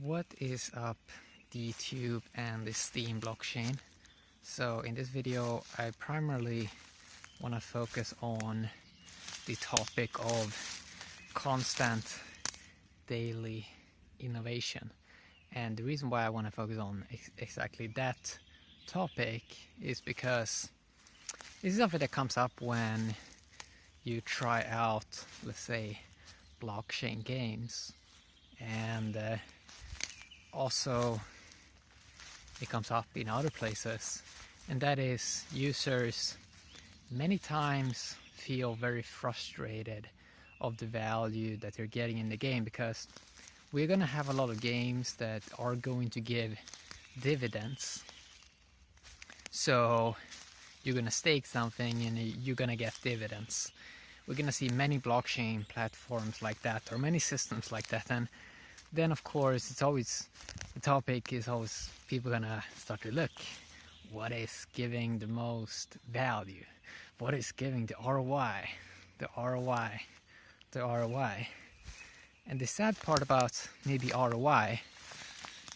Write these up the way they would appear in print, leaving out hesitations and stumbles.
What is up, the Tube and the Steam blockchain? So in this video I primarily want to focus on the topic of constant daily innovation. And the reason why I want to focus on exactly that topic is because this is something that comes up when you try out, let's say, blockchain games, and also it comes up in other places, and that is users many times feel very frustrated of the value that they're getting in the game, because we're going to have a lot of games that are going to give dividends. So you're going to stake something and you're going to get dividends. We're going to see many blockchain platforms like that, or many systems like that. And then of course it's always, the topic is always, people are gonna start to look, what is giving the most value, what is giving the ROI, the ROI, the ROI. And the sad part about maybe ROI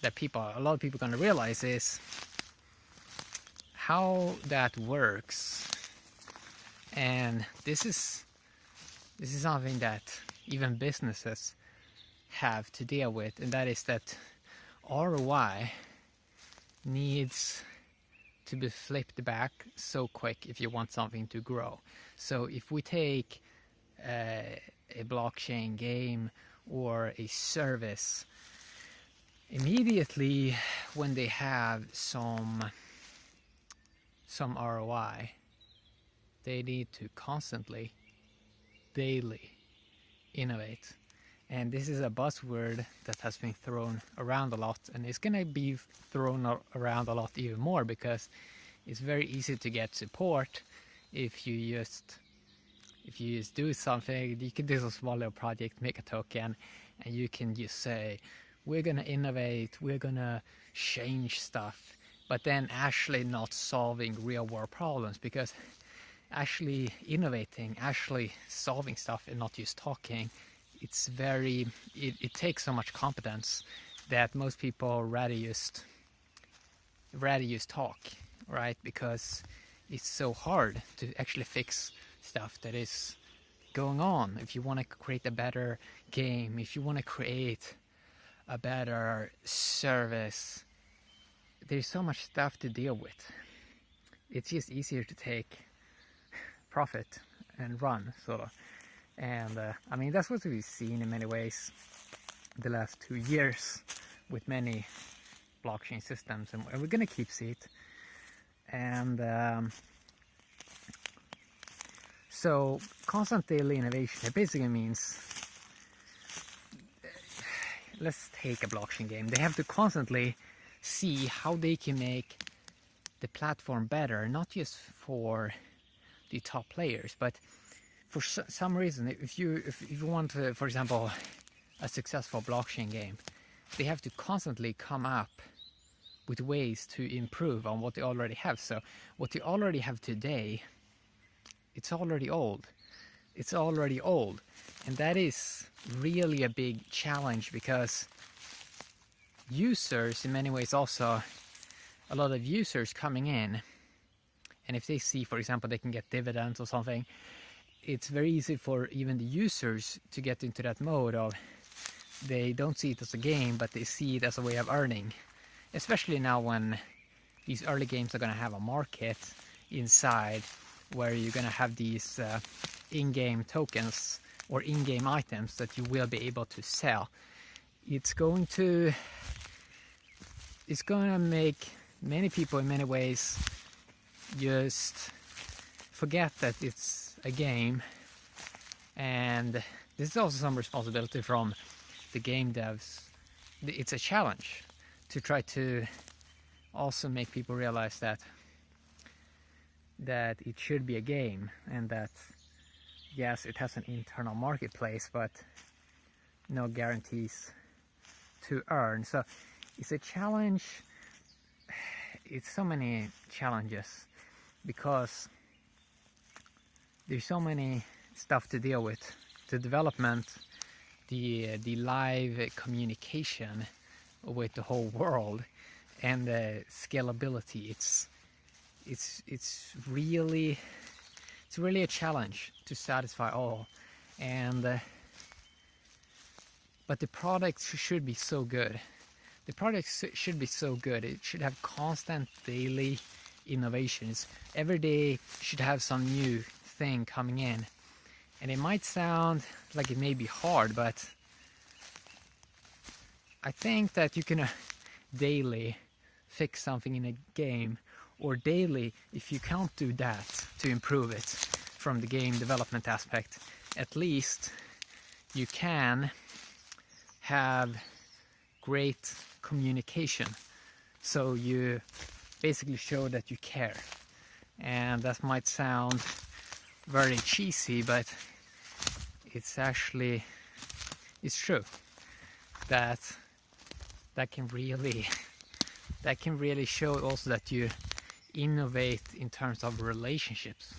that a lot of people are gonna realize is how that works. And this is something that even businesses have to deal with, and that is that ROI needs to be flipped back so quick if you want something to grow. So if we take a blockchain game or a service, immediately when they have some ROI, they need to constantly, daily innovate. And this is a buzzword that has been thrown around a lot, and it's going to be thrown around a lot even more, because it's very easy to get support if you just do something. You can do a small little project, make a token, and you can just say, we're going to innovate, we're going to change stuff, but then actually not solving real world problems, because actually innovating, actually solving stuff and not just talking, it takes so much competence that most people rather just talk, right? Because it's so hard to actually fix stuff that is going on. If you want to create a better game, if you want to create a better service, there's so much stuff to deal with. It's just easier to take profit and run, sort of. And I mean, that's what we've seen in many ways the last 2 years with many blockchain systems, and we're going to keep seeing it. And so constant daily innovation, it basically means, let's take a blockchain game. They have to constantly see how they can make the platform better, not just for the top players, but for some reason, if you want to, for example, a successful blockchain game, they have to constantly come up with ways to improve on what they already have. So what they already have today, it's already old. It's already old. And that is really a big challenge, because users, in many ways also, a lot of users coming in, and if they see, for example, they can get dividends or something, it's very easy for even the users to get into that mode of, they don't see it as a game, but they see it as a way of earning. Especially now when these early games are going to have a market inside, where you're going to have these in-game tokens or in-game items that you will be able to sell. It's going to make many people in many ways just forget that it's a game. And this is also some responsibility from the game devs. It's a challenge to try to also make people realize that it should be a game, and that yes, it has an internal marketplace, but no guarantees to earn. So it's a challenge. It's so many challenges, because there's so many stuff to deal with. The development, the live communication, with the whole world, and the scalability. It's really a challenge to satisfy all, and but the product should be so good. The product should be so good. It should have constant daily innovations. Every day should have some new thing coming in. And it might sound like it may be hard, but I think that you can daily fix something in a game, or daily, if you can't do that to improve it from the game development aspect, at least you can have great communication. So you basically show that you care. And that might sound very cheesy, but it's true that can really show also that you innovate in terms of relationships,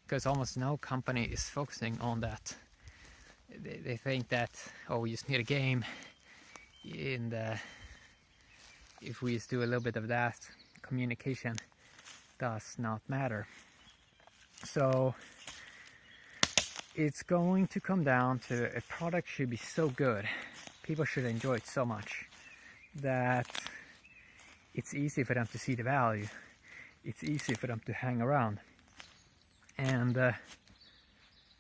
because almost no company is focusing on that. They think that, oh, we just need a game, and if we just do a little bit of that, communication does not matter. So it's going to come down to a product should be so good, people should enjoy it so much that it's easy for them to see the value. It's easy for them to hang around. And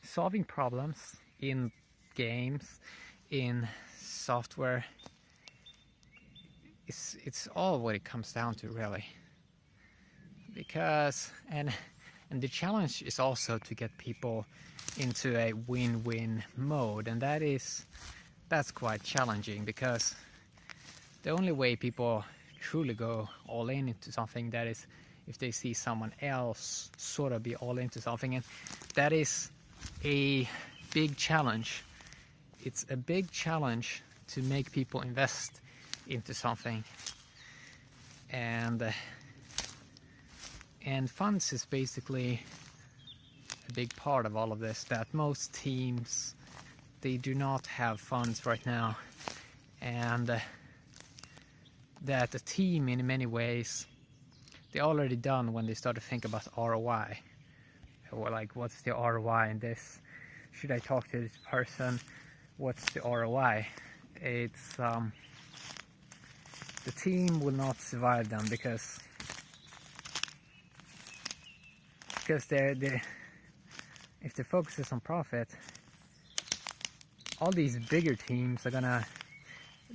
solving problems in games, in software, it's all what it comes down to, really. Because and the challenge is also to get people into a win-win mode, and that's quite challenging, because the only way people truly go all in into something, that is if they see someone else sort of be all into something, and that is a big challenge. It's a big challenge to make people invest into something, and funds is basically a big part of all of this. That most teams, they do not have funds right now, and that the team in many ways, they already done when they start to think about ROI, or like, what's the ROI in this? Should I talk to this person? What's the ROI? It's the team will not survive them, because they're if the focus is on profit, all these bigger teams are gonna,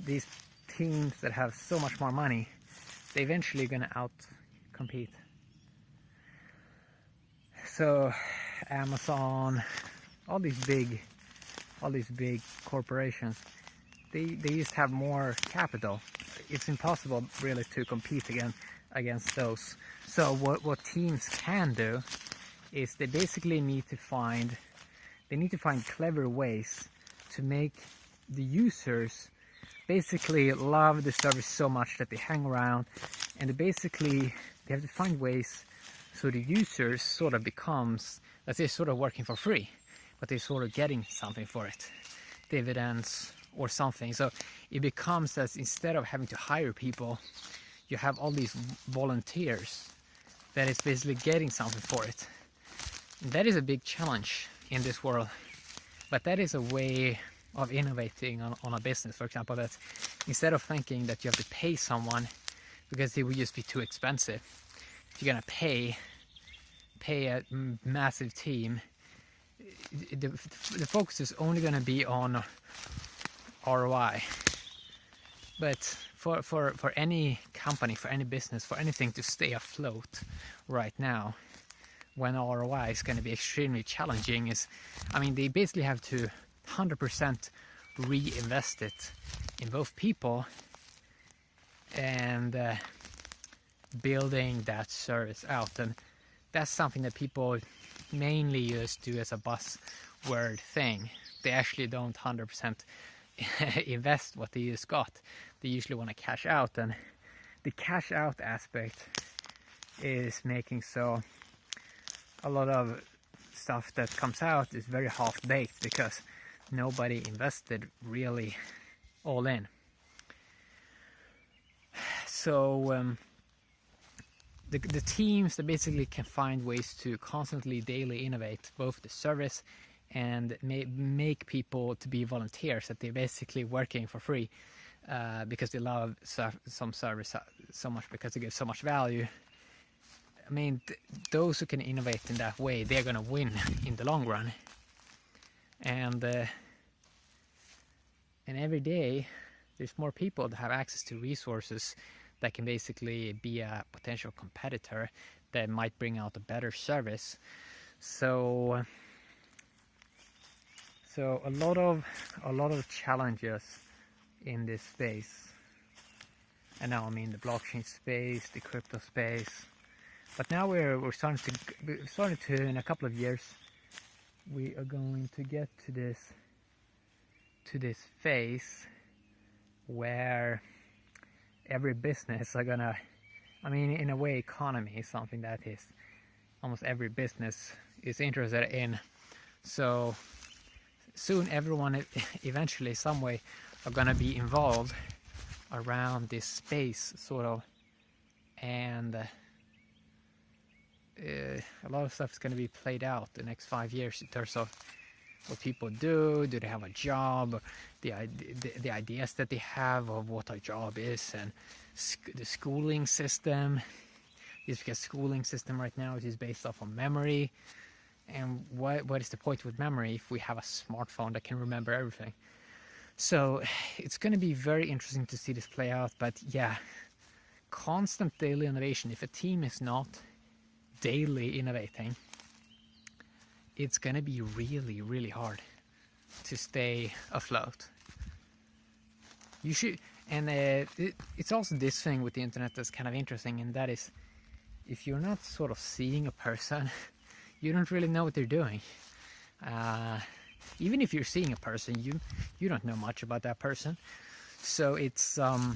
these teams that have so much more money, they're eventually gonna out compete. So Amazon, all these big corporations, they just have more capital. It's impossible really to compete against those. So what teams can do is they basically need to find clever ways to make the users basically love the service so much that they hang around, and they have to find ways so the users sort of becomes, that they're sort of working for free, but they're sort of getting something for it, dividends or something. So it becomes that instead of having to hire people, you have all these volunteers that is basically getting something for it. And that is a big challenge in this world, but that is a way of innovating on a business, for example, that instead of thinking that you have to pay someone because it would just be too expensive, if you're gonna pay a massive team, the focus is only gonna be on ROI. But for any company, for any business, for anything to stay afloat right now, when ROI is going to be extremely challenging, is, I mean, they basically have to 100% reinvest it in both people and building that service out. And that's something that people mainly just do as a buzzword thing. They actually don't 100% invest what they just got. They usually want to cash out, and the cash out aspect is making so a lot of stuff that comes out is very half-baked, because nobody invested really all in. So the teams that basically can find ways to constantly daily innovate both the service and make people to be volunteers, that they're basically working for free because they love some service so much, because they give so much value. I mean, those who can innovate in that way, they're going to win in the long run. And every day there's more people that have access to resources that can basically be a potential competitor that might bring out a better service. So a lot of challenges in this space. And now I mean the blockchain space, the crypto space. But now we're starting to in a couple of years we are going to get to this phase where every business are gonna, I mean, in a way, economy is something that is almost every business is interested in. So soon everyone eventually some way are gonna be involved around this space, sort of. And a lot of stuff is going to be played out the next 5 years in terms of what people do they have a job, the ideas that they have of what a job is, and the schooling system. Is because schooling system right now is based off of memory, and what is the point with memory if we have a smartphone that can remember everything? So it's going to be very interesting to see this play out. But yeah, constant daily innovation. If a team is not daily innovating, it's going to be really, really hard to stay afloat. You should, and it's also this thing with the internet that's kind of interesting, and that is, if you're not sort of seeing a person, you don't really know what they're doing. Even if you're seeing a person, you don't know much about that person. So it's a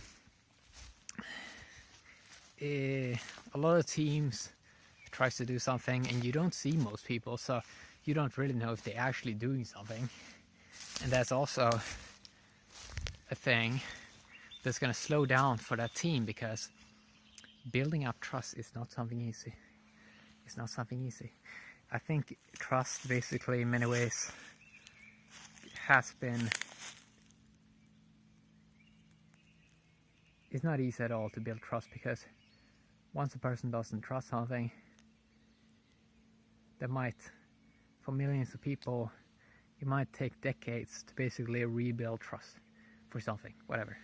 lot of teams tries to do something and you don't see most people, so you don't really know if they're actually doing something. And that's also a thing that's going to slow down for that team, because building up trust is not something easy. It's not something easy. I think trust basically in many ways has been, it's not easy at all to build trust, because once a person doesn't trust something, that might, for millions of people, it might take decades to basically rebuild trust for something, whatever.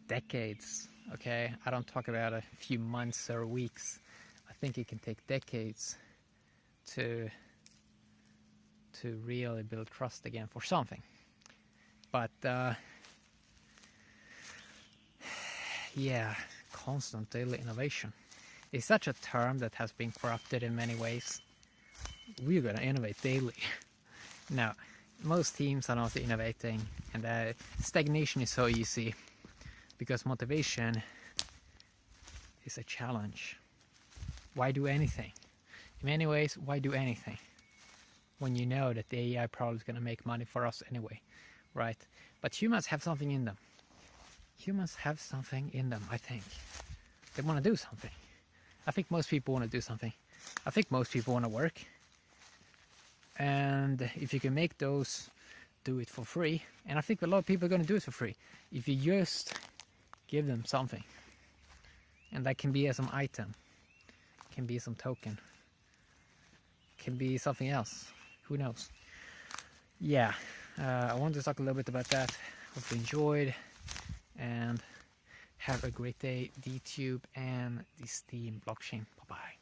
Decades, okay? I don't talk about a few months or weeks. I think it can take decades to really build trust again for something. But yeah, constant daily innovation is such a term that has been corrupted in many ways. We're gonna innovate daily. Now, most teams are not innovating, and stagnation is so easy because motivation is a challenge. Why do anything? In many ways, why do anything when you know that the AI probably is going to make money for us anyway, right? But humans have something in them. Humans have something in them, I think. They want to do something. I think most people want to do something. I think most people want to work. And if you can make those do it for free, and I think a lot of people are going to do it for free, if you just give them something. And that can be some item, can be some token, can be something else, who knows. Yeah, I wanted to talk a little bit about that. Hope you enjoyed, and have a great day, DTube and the Steam blockchain. Bye bye.